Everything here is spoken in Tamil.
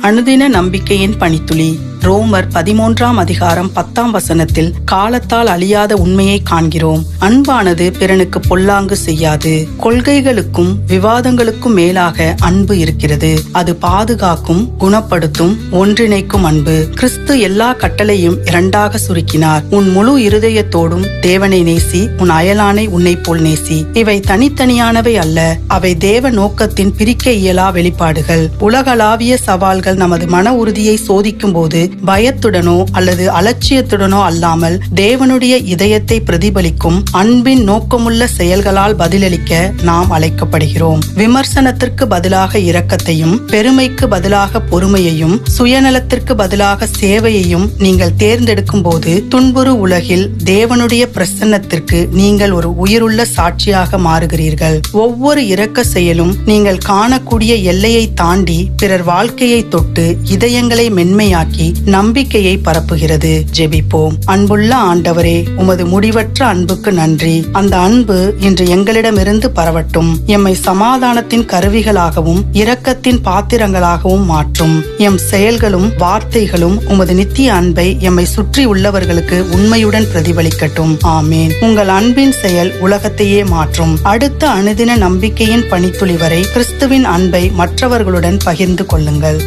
அனுதின நம்பிக்கையின் பணித்துளி. ரோமர் 13ஆம் அதிகாரம் 10ஆம் வசனத்தில் காலத்தால் அழியாத உண்மையை காண்கிறோம். அன்பானது பிறனுக்கு பொல்லாங்கு செய்யாது. கொள்கைகளுக்கும் விவாதங்களுக்கும் மேலாக அன்பு இருக்கிறது. அது பாதுகாக்கும், குணப்படுத்தும், ஒன்றிணைக்கும் அன்பு. கிறிஸ்து எல்லா கட்டளையும் இரண்டாக சுருக்கினார். உன் முழு இருதயத்தோடும் தேவனை நேசி, உன் அயலானை உன்னை போல் நேசி. இவை தனித்தனியானவை அல்ல, அவை தேவ நோக்கத்தின் பிரிக்க இயலா வெளிப்பாடுகள். உலகளாவிய சவால்கள் நமது மன உறுதியை சோதிக்கும் போது பயத்துடனோ அல்லது அலட்சியத்துடனோ அல்லாமல் தேவனுடைய இதயத்தை பிரதிபலிக்கும் அன்பின் நோக்கமுள்ள செயல்களால் பதிலளிக்க நாம் அழைக்கப்படுகிறோம். விமர்சனத்திற்கு பதிலாக இரக்கத்தையும், பெருமைக்கு பதிலாக பொறுமையையும், சுயநலத்திற்கு பதிலாக சேவையையும் நீங்கள் தேர்ந்தெடுக்கும் போது துன்புறு உலகில் தேவனுடைய பிரசன்னத்திற்கு நீங்கள் ஒரு உயிருள்ள சாட்சியாக மாறுகிறீர்கள். ஒவ்வொரு இரக்க செயலும் நீங்கள் காணக்கூடிய எல்லையை தாண்டி பிறர் வாழ்க்கையை தொட்டு இதயங்களை மென்மையாக்கி நம்பிக்கையை பரப்புகிறது. ஜெபிப்போம். அன்புள்ள ஆண்டவரே, உமது முடிவற்ற அன்புக்கு நன்றி. அந்த அன்பு இன்று எங்களிடமிருந்து பரவட்டும். எம்மை சமாதானத்தின் கருவிகளாகவும் இரக்கத்தின் பாத்திரங்களாகவும் மாற்றும். எம் செயல்களும் வார்த்தைகளும் உமது நித்திய அன்பை எம்மை சுற்றி உள்ளவர்களுக்கு உண்மையுடன் பிரதிபலிக்கட்டும். ஆமேன். உங்கள் அன்பின் செயல் உலகத்தையே மாற்றும். அடுத்த அனுதின நம்பிக்கையின் பணித்துளி வரை கிறிஸ்துவின் அன்பை மற்றவர்களுடன் பகிர்ந்து கொள்ளுங்கள்.